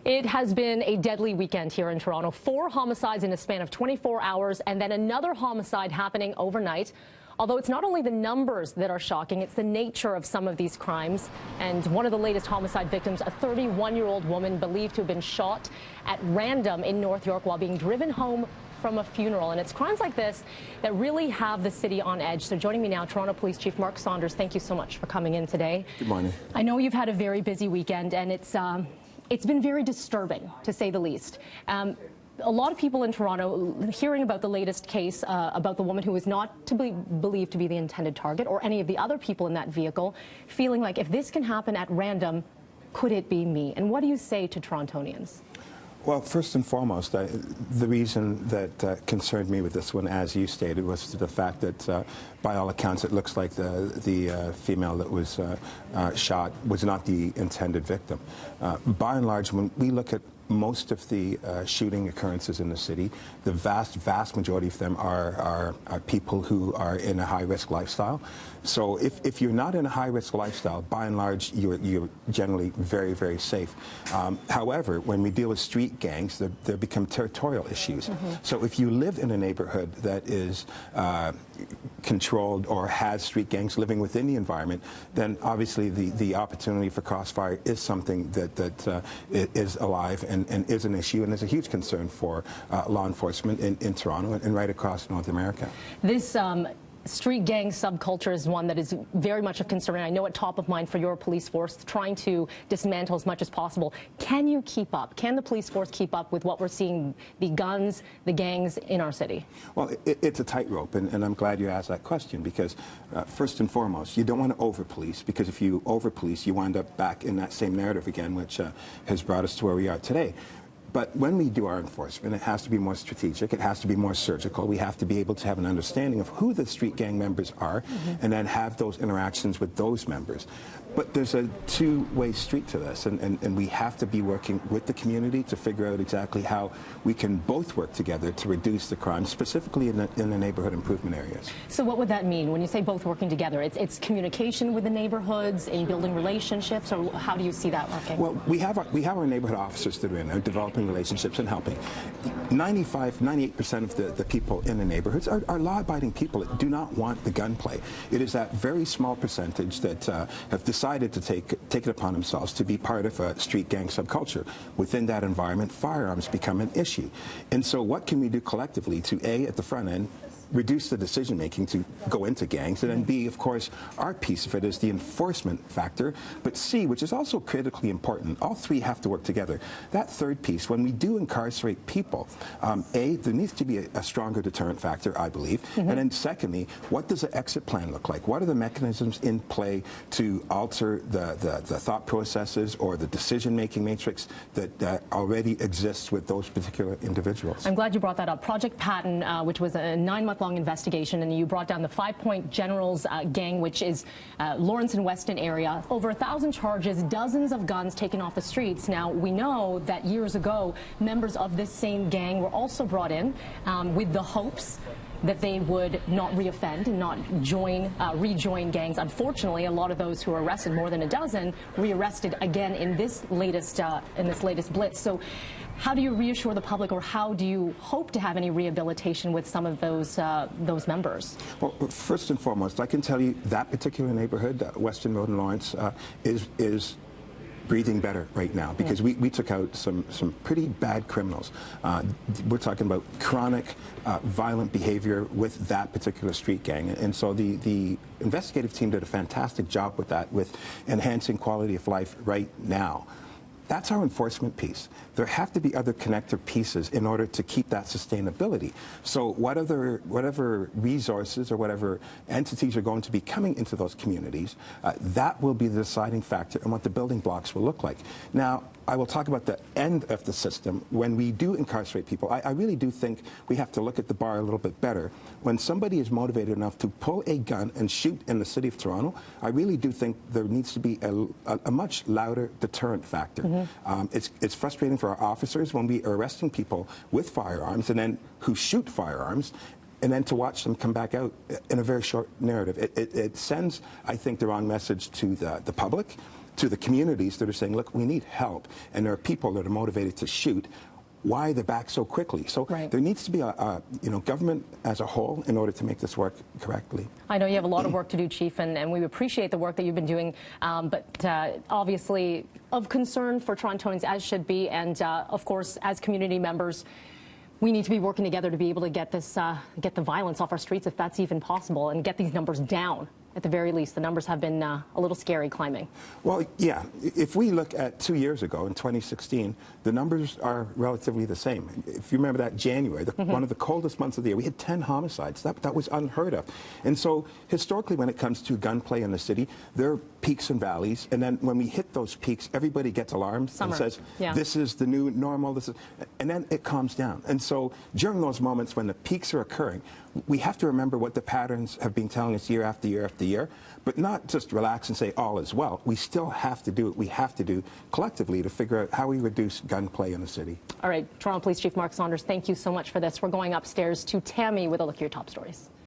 It has been a deadly weekend here in Toronto. 4 homicides in a span of 24 hours and then another homicide happening overnight. Although it's not only the numbers that are shocking, it's the nature of some of these crimes. And one of the latest homicide victims, a 31-year-old woman believed to have been shot at random in North York while being driven home from a funeral. And it's crimes like this that really have the city on edge. So joining me now, Toronto Police Chief Mark Saunders, thank you so much for coming in today. Good morning. I know you've had a very busy weekend, and it's been very disturbing, to say the least. A lot of people in Toronto hearing about the latest case about the woman who was not to be believed to be the intended target or any of the other people in that vehicle, feeling like if this can happen at random, could it be me? And what do you say to Torontonians? Well, first and foremost, the reason that concerned me with this one, as you stated, was the fact that, by all accounts, it looks like the female that was shot was not the intended victim. By and large, when we look at most of the shooting occurrences in the city, the vast majority of them are people who are in a high-risk lifestyle. So if you're not in a high-risk lifestyle, by and large, you're generally very, very safe. However, when we deal with street gangs, they become territorial issues. So if you live in a neighborhood that is controlled or has street gangs living within the environment, then obviously the opportunity for crossfire is something that is alive and is an issue, and is a huge concern for law enforcement in Toronto and right across North America. This street gang subculture is one that is very much of concern, and I know it's top of mind for your police force, trying to dismantle as much as possible. Can you keep up? Can the police force keep up with what we're seeing, the guns, the gangs in our city? Well, it's a tightrope, and I'm glad you asked that question, because first and foremost, you don't want to over-police, because if you over-police, you wind up back in that same narrative again, which has brought us to where we are today. But when we do our enforcement, it has to be more strategic, it has to be more surgical. We have to be able to have an understanding of who the street gang members are, and then have those interactions with those members. But there's a two-way street to this, and we have to be working with the community to figure out exactly how we can both work together to reduce the crime, specifically in the neighborhood improvement areas. So what would that mean when you say both working together? It's communication with the neighborhoods, in building relationships, or how do you see that working? Well, we have our neighborhood officers that are in there developing relationships and helping. 98% of the people in the neighborhoods are law-abiding people that do not want the gunplay. It is that very small percentage that have decided to take it upon themselves to be part of a street gang subculture. Within that environment, firearms become an issue. And so what can we do collectively to, A, at the front end, reduce the decision-making to go into gangs, and then B, of course, our piece of it is the enforcement factor, but C, which is also critically important, all three have to work together. That third piece, when we do incarcerate people, A, there needs to be a stronger deterrent factor, I believe, and then secondly, what does the exit plan look like? What are the mechanisms in play to alter the thought processes or the decision-making matrix that already exists with those particular individuals? I'm glad you brought that up. Project Patton, which was a 9-month-long investigation, and you brought down the 5 Point Generals gang, which is Lawrence and Weston area. Over 1,000 charges, dozens of guns taken off the streets. Now, we know that years ago, members of this same gang were also brought in with the hopes that they would not reoffend and not rejoin gangs. Unfortunately, a lot of those who were arrested, more than a dozen, rearrested again in this latest blitz. So how do you reassure the public, or how do you hope to have any rehabilitation with some of those members? Well, first and foremost, I can tell you that particular neighborhood, Weston Road and Lawrence, is breathing better right now, because we took out some pretty bad criminals. We're talking about chronic violent behavior with that particular street gang, and so the investigative team did a fantastic job with that, with enhancing quality of life right now. That's our enforcement piece. There have to be other connector pieces in order to keep that sustainability. So whatever resources or whatever entities are going to be coming into those communities, that will be the deciding factor in what the building blocks will look like. Now, I will talk about the end of the system. When we do incarcerate people, I really do think we have to look at the bar a little bit better. When somebody is motivated enough to pull a gun and shoot in the city of Toronto, I really do think there needs to be a much louder deterrent factor. It's frustrating for our officers when we are arresting people with firearms and then who shoot firearms, and then to watch them come back out in a very short narrative. It sends, I think, the wrong message to the public. to the communities that are saying, look, we need help, and there are people that are motivated to shoot, why they're back so quickly. So there needs to be a government as a whole in order to make this work correctly. I know you have a lot of work to do, Chief, and we appreciate the work that you've been doing, but obviously of concern for Torontonians, as should be, and of course, as community members, we need to be working together to be able to get this, get the violence off our streets, if that's even possible, and get these numbers down. At the very least, the numbers have been a little scary climbing. Well, yeah. If we look at 2 years ago, in 2016, the numbers are relatively the same. If you remember that January, one of the coldest months of the year, we had 10 homicides. That was unheard of. And so historically, when it comes to gunplay in the city, there are peaks and valleys. And then when we hit those peaks, everybody gets alarmed and says, this is the new normal. And then it calms down. And so during those moments when the peaks are occurring, we have to remember what the patterns have been telling us year after year after year, but not just relax and say all is well. We still have to do what we have to do collectively to figure out how we reduce gunplay in the city. All right, Toronto Police Chief Mark Saunders, thank you so much for this. We're going upstairs to Tammy with a look at your top stories.